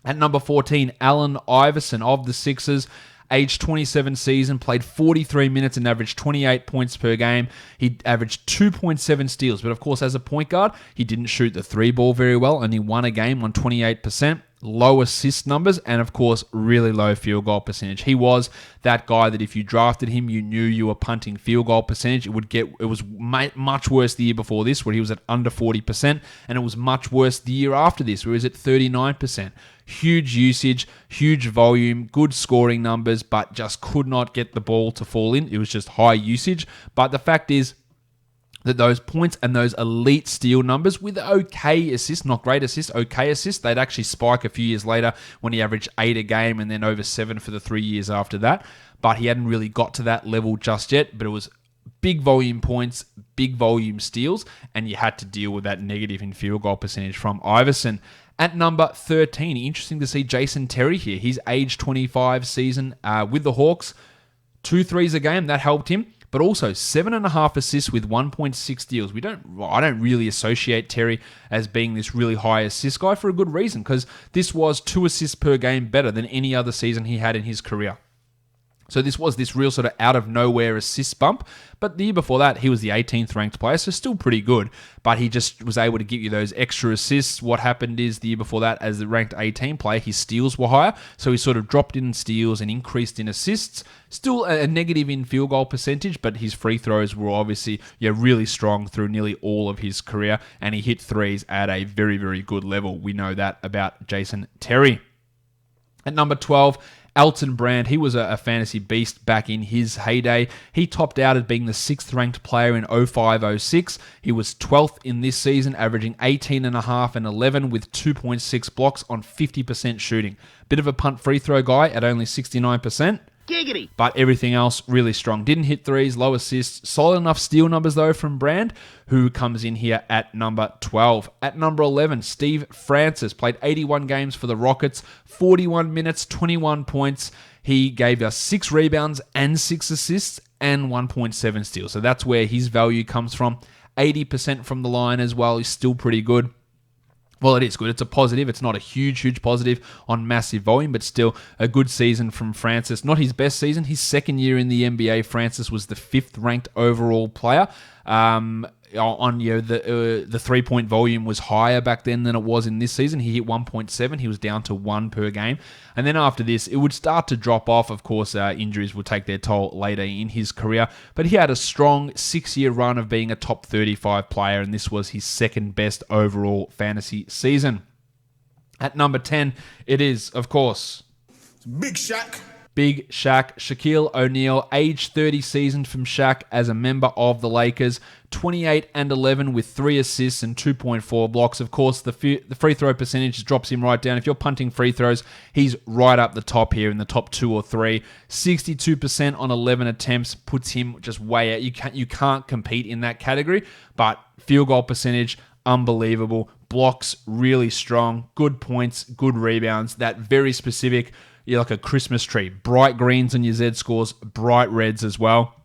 At number 14, Allen Iverson of the Sixers, age 27 season, played 43 minutes and averaged 28 points per game. He averaged 2.7 steals, but of course, as a point guard, he didn't shoot the three ball very well, only won a game on 28%. Low assist numbers, and of course, really low field goal percentage. He was that guy that if you drafted him, you knew you were punting field goal percentage. It was much worse the year before this, where he was at under 40%, and it was much worse the year after this, where he was at 39%. Huge usage, huge volume, good scoring numbers, but just could not get the ball to fall in. It was just high usage. But the fact is that those points and those elite steal numbers with okay assists, not great assists, okay assists, they'd actually spike a few years later when he averaged 8 a game and then over 7 for the 3 years after that. But he hadn't really got to that level just yet, but it was big volume points, big volume steals, and you had to deal with that negative in field goal percentage from Iverson. At number 13, interesting to see Jason Terry here. His age 25 season with the Hawks, 2 threes a game, that helped him. But also 7.5 assists with 1.6 steals. I don't really associate Terry as being this really high assist guy for a good reason, because this was 2 assists per game better than any other season he had in his career. So this was this real sort of out of nowhere assist bump. But the year before that, he was the 18th ranked player, so still pretty good. But he just was able to give you those extra assists. What happened is the year before that, as the ranked 18 player, his steals were higher. So he sort of dropped in steals and increased in assists. Still a negative in field goal percentage, but his free throws were obviously really strong through nearly all of his career. And he hit threes at a very, very good level. We know that about Jason Terry. At number 12, Elton Brand, he was a fantasy beast back in his heyday. He topped out at being the 6th ranked player in 05-06. He was 12th in this season, averaging 18.5 and 11 with 2.6 blocks on 50% shooting. Bit of a punt free throw guy at only 69%. Giggity. But everything else really strong. Didn't hit threes, low assists. Solid enough steal numbers though from Brand, who comes in here at number 12. At number 11, Steve Francis played 81 games for the Rockets, 41 minutes, 21 points. He gave us 6 rebounds and 6 assists and 1.7 steals. So that's where his value comes from. 80% from the line as well is still pretty good. Well, it is good. It's a positive. It's not a huge positive on massive volume, but still a good season from Francis. Not his best season. His second year in the NBA, Francis was the 5th ranked overall player. The 3-point volume was higher back then than it was in this season. He hit 1.7. He was down to 1 per game. And then after this, it would start to drop off. Of course, injuries would take their toll later in his career. But he had a strong 6-year run of being a top 35 player, and this was his second best overall fantasy season. At number 10, it is, of course, Big Shaq. Big Shaq, Shaquille O'Neal, age 30 season from Shaq as a member of the Lakers, 28 and 11 with 3 assists and 2.4 blocks. Of course, the free throw percentage drops him right down. If you're punting free throws, he's right up the top here in the top 2 or 3. 62% on 11 attempts puts him just way out. You can't compete in that category, but field goal percentage, unbelievable. Blocks, really strong. Good points, good rebounds. That very specific, like a Christmas tree. Bright greens on your Z scores, bright reds as well.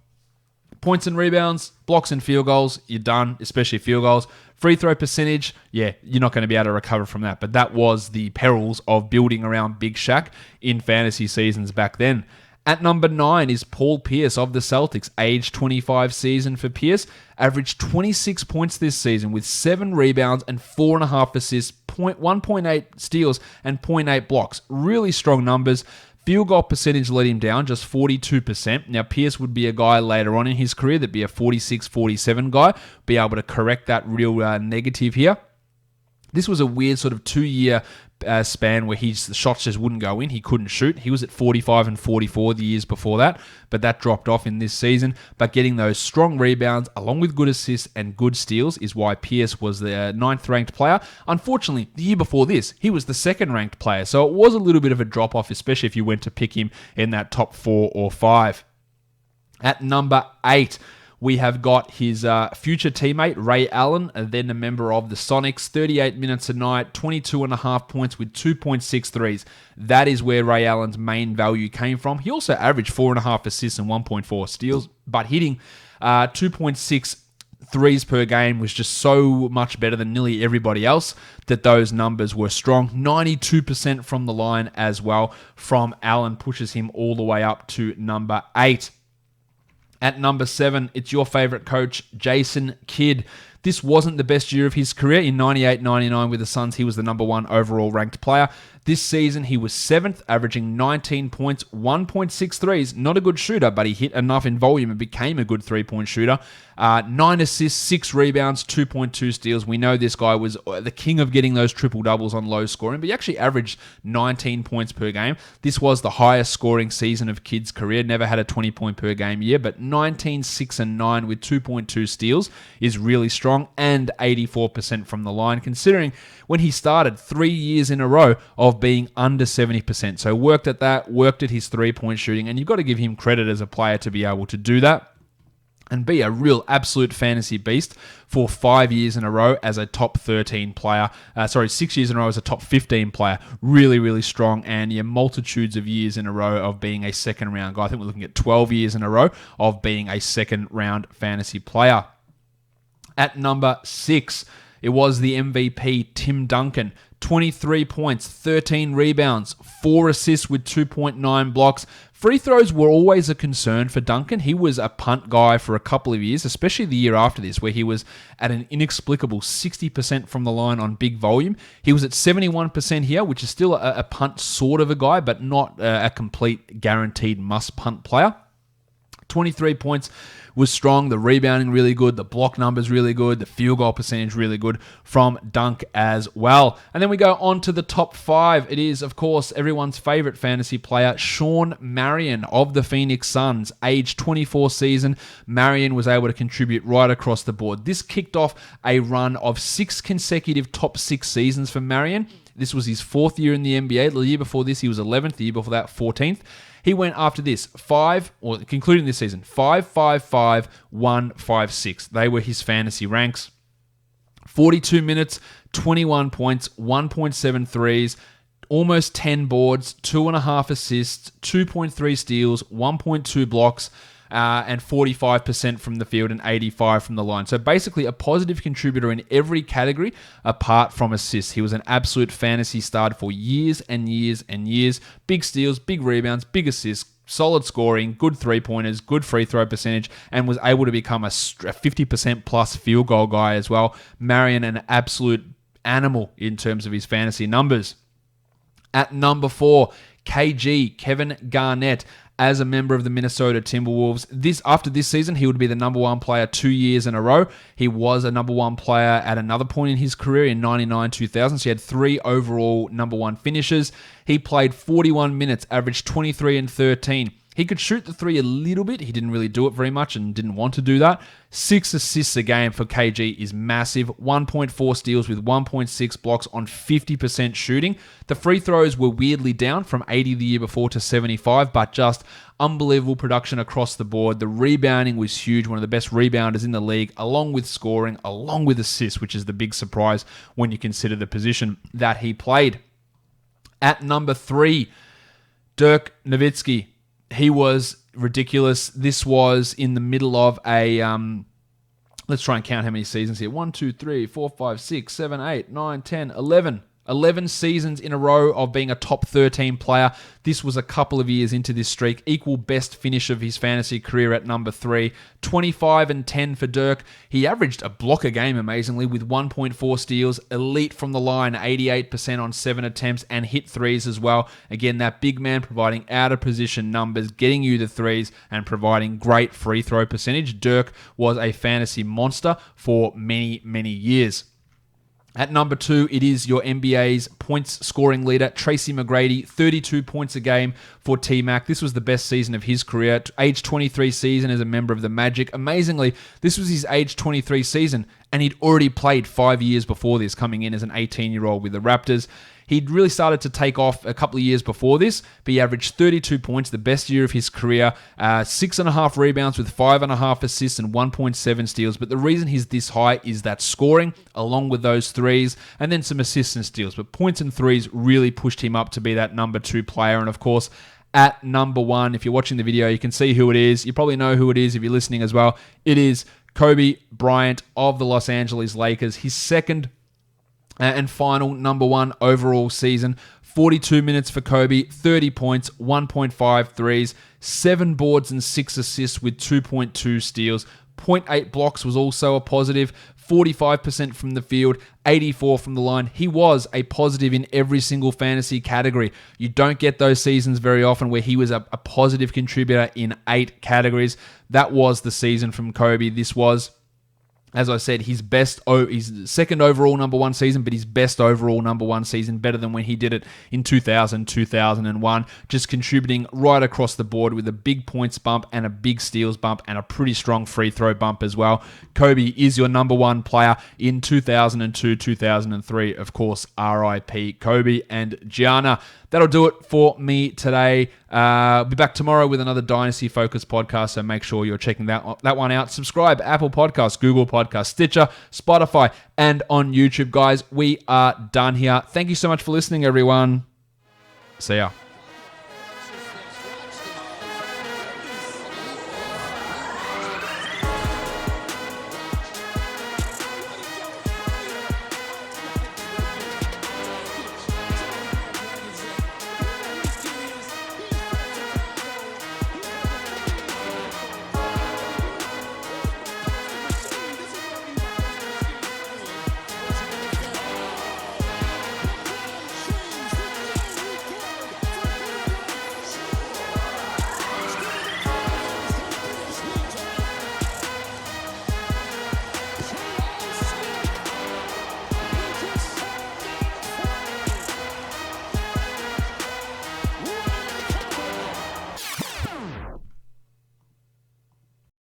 Points and rebounds, blocks and field goals, you're done, especially field goals. Free throw percentage, you're not going to be able to recover from that. But that was the perils of building around Big Shaq in fantasy seasons back then. At number 9 is Paul Pierce of the Celtics, age 25 season for Pierce. Averaged 26 points this season with 7 rebounds and 4.5 assists, 1.8 steals and 0.8 blocks. Really strong numbers. Field goal percentage let him down, just 42%. Now, Pierce would be a guy later on in his career that'd be a 46, 47 guy, be able to correct that real negative here. This was a weird sort of 2-year span where the shots just wouldn't go in. He couldn't shoot. He was at 45 and 44 the years before that, but that dropped off in this season. But getting those strong rebounds along with good assists and good steals is why Pierce was the 9th ranked player. Unfortunately, the year before this, he was the 2nd ranked player. So it was a little bit of a drop off, especially if you went to pick him in that top 4 or 5. At number 8, we have got his future teammate, Ray Allen, then a member of the Sonics. 38 minutes a night, 22.5 points with 2.6 threes. That is where Ray Allen's main value came from. He also averaged 4.5 assists and 1.4 steals, but hitting 2.6 threes per game was just so much better than nearly everybody else that those numbers were strong. 92% from the line as well from Allen pushes him all the way up to number 8. At number 7, it's your favorite coach, Jason Kidd. This wasn't the best year of his career. In 98-99 with the Suns, he was the number 1 overall ranked player. This season, he was 7th, averaging 19 points, 1.6 threes. Not a good shooter, but he hit enough in volume and became a good three-point shooter. 9 assists, 6 rebounds, 2.2 steals. We know this guy was the king of getting those triple-doubles on low scoring, but he actually averaged 19 points per game. This was the highest scoring season of Kidd's career. Never had a 20-point per game year, but 19, 6, and 9 with 2.2 steals is really strong, and 84% from the line, considering when he started 3 years in a row of being under 70%. So worked at that, worked at his three-point shooting, and you've got to give him credit as a player to be able to do that and be a real absolute fantasy beast for 5 years in a row as a top 13 player. 6 years in a row as a top 15 player. Really, really strong, and multitudes of years in a row of being a second-round guy. I think we're looking at 12 years in a row of being a second-round fantasy player. At number 6, it was the MVP, Tim Duncan. 23 points, 13 rebounds, 4 assists with 2.9 blocks. Free throws were always a concern for Duncan. He was a punt guy for a couple of years, especially the year after this, where he was at an inexplicable 60% from the line on big volume. He was at 71% here, which is still a punt sort of a guy, but not a complete guaranteed must-punt player. 23 points was strong. The rebounding really good. The block numbers really good. The field goal percentage really good from Dunk as well. And then we go on to the top 5. It is, of course, everyone's favorite fantasy player, Shawn Marion of the Phoenix Suns. Age 24 season, Marion was able to contribute right across the board. This kicked off a run of 6 consecutive top 6 seasons for Marion. This was his 4th year in the NBA. The year before this, he was 11th. The year before that, 14th. He went after this, concluding this season, 5, 5, 5, 1, 5, 6. They were his fantasy ranks. 42 minutes, 21 points, 1.7 threes, almost 10 boards, 2.5 assists, 2.3 steals, 1.2 blocks, and 45% from the field and 85% from the line. So basically a positive contributor in every category apart from assists. He was an absolute fantasy star for years and years and years. Big steals, big rebounds, big assists, solid scoring, good three-pointers, good free throw percentage, and was able to become a 50% plus field goal guy as well. Marion, an absolute animal in terms of his fantasy numbers. At number 4, KG, Kevin Garnett. As a member of the Minnesota Timberwolves, after this season, he would be the number 1 player 2 years in a row. He was a number 1 player at another point in his career in 99-2000, so he had 3 overall number 1 finishes. He played 41 minutes, averaged 23 and 13. He could shoot the 3 a little bit. He didn't really do it very much and didn't want to do that. 6 assists a game for KG is massive. 1.4 steals with 1.6 blocks on 50% shooting. The free throws were weirdly down from 80 the year before to 75, but just unbelievable production across the board. The rebounding was huge. One of the best rebounders in the league, along with scoring, along with assists, which is the big surprise when you consider the position that he played. At number 3, Dirk Nowitzki. He was ridiculous. This was in the middle of a, let's try and count how many seasons here. 1, 2, 3, 4, 5, 6, 7, 8, 9, 10, 11. 11 seasons in a row of being a top 13 player. This was a couple of years into this streak. Equal best finish of his fantasy career at number 3. 25 and 10 for Dirk. He averaged a block a game, amazingly, with 1.4 steals. Elite from the line, 88% on 7 attempts, and hit threes as well. Again, that big man providing out-of-position numbers, getting you the threes, and providing great free throw percentage. Dirk was a fantasy monster for many, many years. At number 2, it is your NBA's points scoring leader, Tracy McGrady, 32 points a game for T-Mac. This was the best season of his career. Age 23 season as a member of the Magic. Amazingly, this was his age 23 season, and he'd already played 5 years before this, coming in as an 18-year-old with the Raptors. He'd really started to take off a couple of years before this, but he averaged 32 points, the best year of his career, 6.5 rebounds with 5.5 assists and 1.7 steals. But the reason he's this high is that scoring, along with those threes, and then some assists and steals. But points and threes really pushed him up to be that number 2 player. And of course, at number 1, if you're watching the video, you can see who it is. You probably know who it is if you're listening as well. It is Kobe Bryant of the Los Angeles Lakers, his second and final number 1 overall season. 42 minutes for Kobe, 30 points, 1.5 threes, 7 boards and 6 assists with 2.2 steals. 0.8 blocks was also a positive. 45% from the field, 84 from the line. He was a positive in every single fantasy category. You don't get those seasons very often where he was a positive contributor in 8 categories. That was the season from Kobe. This was, as I said, his second overall number 1 season, but his best overall number 1 season, better than when he did it in 2000, 2001, just contributing right across the board with a big points bump and a big steals bump and a pretty strong free throw bump as well. Kobe is your number 1 player in 2002, 2003. Of course, RIP Kobe and Gianna. That'll do it for me today. I'll be back tomorrow with another Dynasty Focus podcast, so make sure you're checking that one out. Subscribe, Apple Podcasts, Google Podcasts, Stitcher, Spotify, and on YouTube. Guys, we are done here. Thank you so much for listening, everyone. See ya.